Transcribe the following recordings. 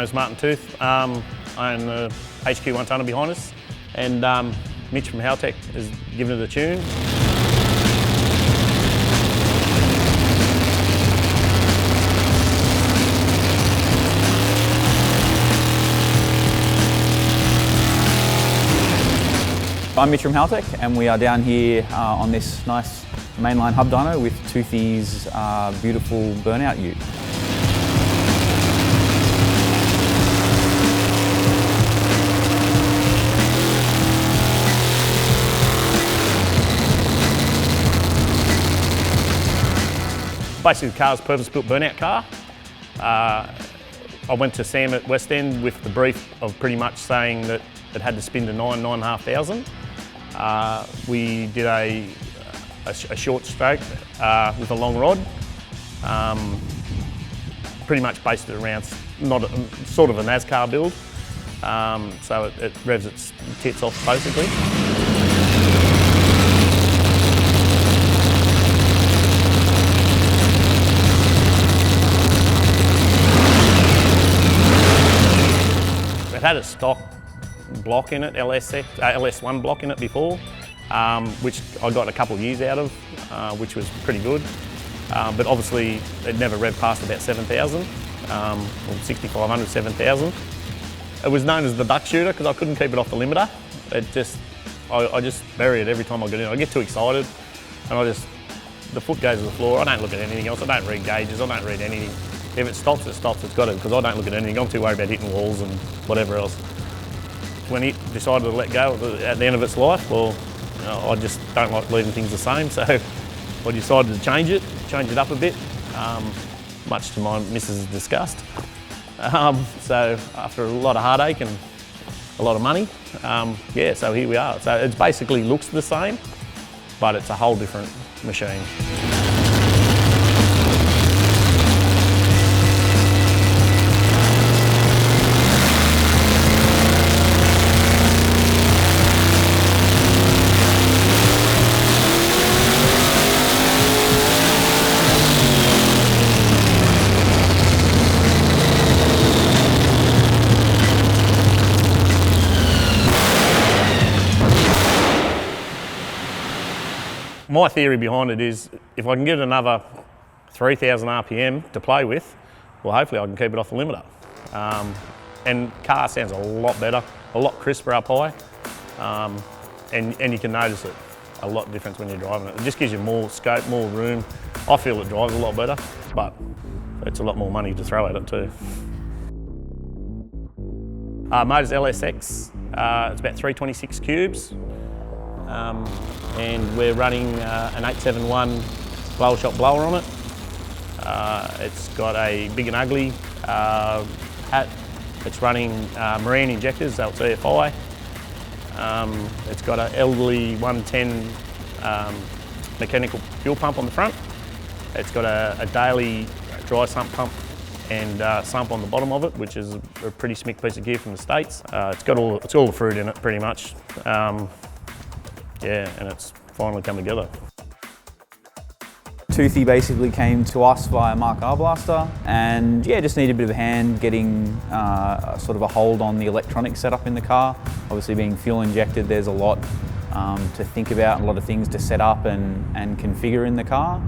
name's Martin Tooth. I own the HQ 1 tonner behind us, and Mitch from Haltech has given it a tune. I'm Mitch from Haltech, and we are down here on this nice mainline hub dyno with Toothy's beautiful burnout ute. Basically, the car's a purpose-built burnout car. I went to Sam at West End with the brief of pretty much saying that it had to spin to 9,500. We did a short stroke with a long rod. Pretty much based it around sort of a NASCAR build. So it revs its tits off basically. It had a stock block in it, LS1 block in it before, which I got a couple of years out of, which was pretty good. But obviously it never revved past about 7,000, or 6,500, 7,000. It was known as the duck shooter because I couldn't keep it off the limiter. I just bury it every time I get in. I get too excited and the foot goes to the floor. I don't look at anything else. I don't read gauges, I don't read anything. If it stops, it stops, it's got to, because I don't look at anything. I'm too worried about hitting walls and whatever else. When it decided to let go at the end of its life, well, I just don't like leaving things the same, so I decided to change it up a bit, much to my missus' disgust. So after a lot of heartache and a lot of money, yeah, so here we are. So it basically looks the same, but it's a whole different machine. My theory behind it is if I can get another 3,000 RPM to play with, well, hopefully I can keep it off the limiter. And car sounds a lot better, a lot crisper up high, and you can notice it a lot different when you're driving it. It just gives you more scope, more room. I feel it drives a lot better, but it's a lot more money to throw at it too. Motor's LSX, it's about 326 cubes. And we're running an 871 blower shop blower on it. It's got a Big and Ugly hat. It's running marine injectors, so it's EFI. It's got an Elderly 110 mechanical fuel pump on the front. It's got a daily dry sump pump and sump on the bottom of it, which is a pretty smick piece of gear from the States. It's got all the fruit in it, pretty much. Yeah, and it's finally come together. Toothy basically came to us via Mark Arblaster, and yeah, just needed a bit of a hand getting sort of a hold on the electronic setup in the car. Obviously being fuel injected, there's a lot to think about, a lot of things to set up and configure in the car.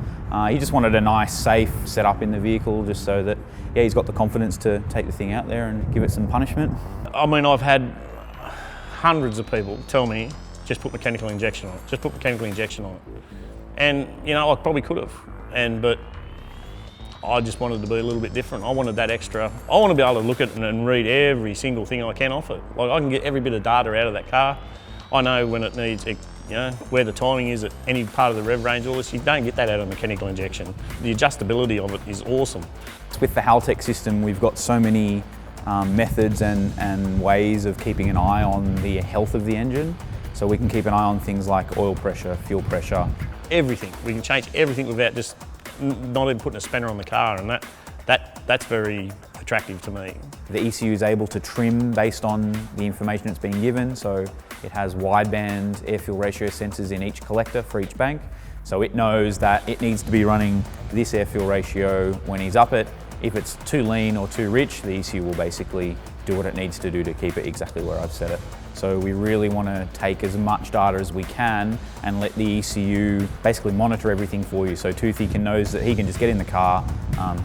He just wanted a nice, safe setup in the vehicle, just so that yeah, he's got the confidence to take the thing out there and give it some punishment. I mean, I've had hundreds of people tell me, just put mechanical injection on it, just put mechanical injection on it. And you know, I probably could have, but I just wanted to be a little bit different. I wanted that extra. I want to be able to look at it and read every single thing I can off it. Like I can get every bit of data out of that car. I know when it needs, you know, where the timing is at any part of the rev range, all this. You don't get that out of mechanical injection. The adjustability of it is awesome. With the Haltech system, we've got so many methods and ways of keeping an eye on the health of the engine. So we can keep an eye on things like oil pressure, fuel pressure. Everything. We can change everything without just not even putting a spanner on the car, and that's very attractive to me. The ECU is able to trim based on the information it's being given, so it has wideband air-fuel ratio sensors in each collector for each bank. So it knows that it needs to be running this air-fuel ratio when he's up it. If it's too lean or too rich, the ECU will basically do what it needs to do to keep it exactly where I've set it. So we really want to take as much data as we can and let the ECU basically monitor everything for you. So Toothy knows that he can just get in the car,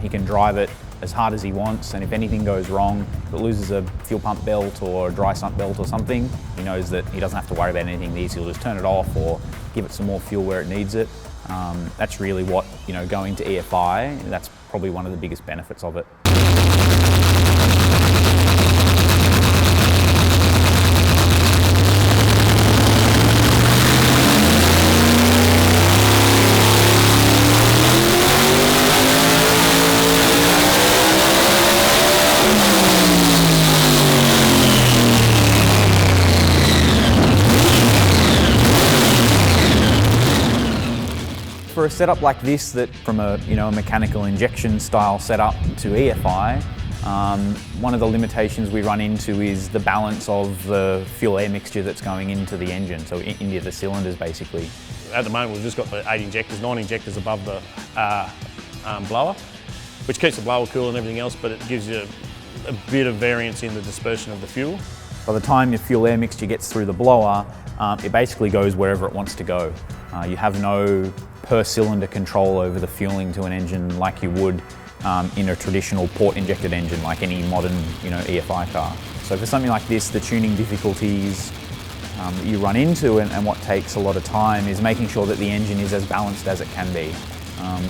he can drive it as hard as he wants, and if anything goes wrong, if it loses a fuel pump belt or a dry sump belt or something, he knows that he doesn't have to worry about anything. The ECU will just turn it off or give it some more fuel where it needs it. That's really what, going to EFI, that's probably one of the biggest benefits of it. For a setup like this, that from a mechanical injection style setup to EFI, one of the limitations we run into is the balance of the fuel air mixture that's going into the engine, so into the cylinders basically. At the moment we've just got the 9 injectors above the blower, which keeps the blower cool and everything else, but it gives you a bit of variance in the dispersion of the fuel. By the time your fuel air mixture gets through the blower, it basically goes wherever it wants to go. You have no per cylinder control over the fueling to an engine like you would in a traditional port injected engine, like any modern EFI car. So for something like this, the tuning difficulties that you run into and what takes a lot of time is making sure that the engine is as balanced as it can be.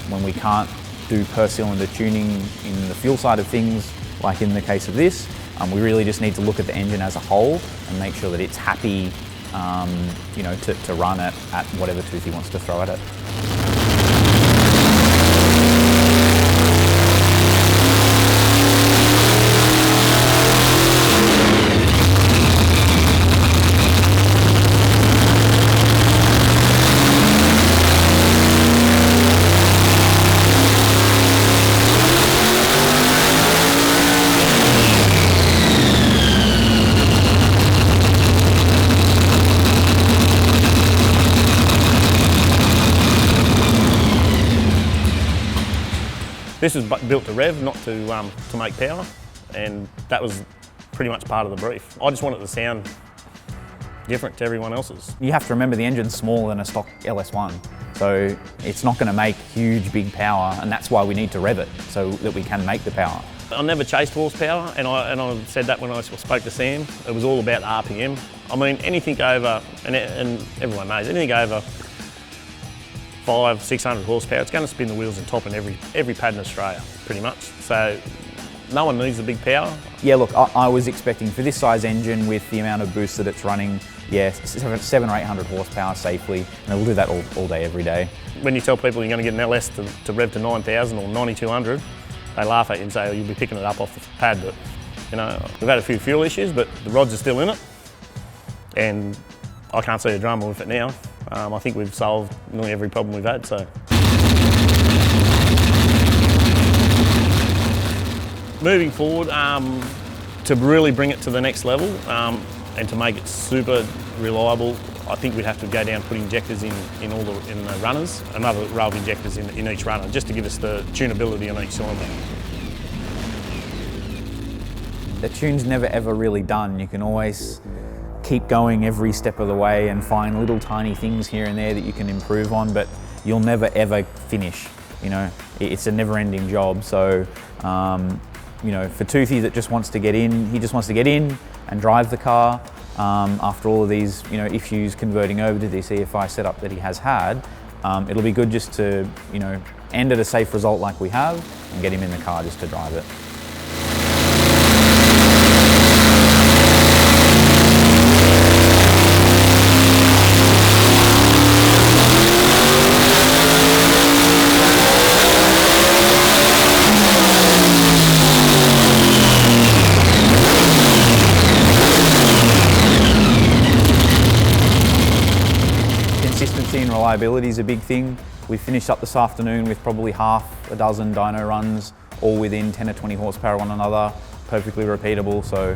When we can't do per cylinder tuning in the fuel side of things, like in the case of this, we really just need to look at the engine as a whole and make sure that it's happy to run at whatever Toothy wants to throw at it. This was built to rev, not to make power, and that was pretty much part of the brief. I just want it to sound different to everyone else's. You have to remember the engine's smaller than a stock LS1, so it's not going to make huge, big power, and that's why we need to rev it, so that we can make the power. I never chased horsepower, and I said that when I spoke to Sam. It was all about RPM. I mean, anything over, and everyone knows, anything over 500-600 horsepower, it's going to spin the wheels and top in every pad in Australia, pretty much. So no one needs the big power. Yeah, look, I was expecting for this size engine with the amount of boost that it's running, 700 or 800 horsepower safely, and it'll do that all day, every day. When you tell people you're going to get an LS to rev to 9,000 or 9,200, they laugh at you and say, oh, you'll be picking it up off the pad. But we've had a few fuel issues, but the rods are still in it, and I can't see a drama with it now. I think we've solved nearly every problem we've had. So moving forward, to really bring it to the next level and to make it super reliable, I think we'd have to go down, put injectors in the runners, another row of injectors in each runner, just to give us the tunability on each cylinder. The tune's never ever really done. You can always keep going every step of the way and find little tiny things here and there that you can improve on, but you'll never ever finish. It's a never-ending job. So for Toothy that just wants to get in, he just wants to get in and drive the car. After all of these issues converting over to this EFI setup that he has had, it'll be good just to end at a safe result like we have and get him in the car just to drive it. Consistency and reliability is a big thing. We finished up this afternoon with probably half a dozen dyno runs, all within 10 or 20 horsepower of one another, perfectly repeatable. So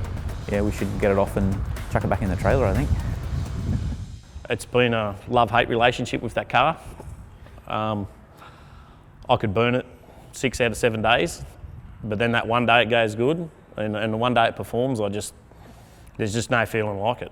yeah, we should get it off and chuck it back in the trailer, I think. It's been a love-hate relationship with that car. I could burn it 6 out of 7 days, but then that one day it goes good, and the one day it performs, there's just no feeling like it.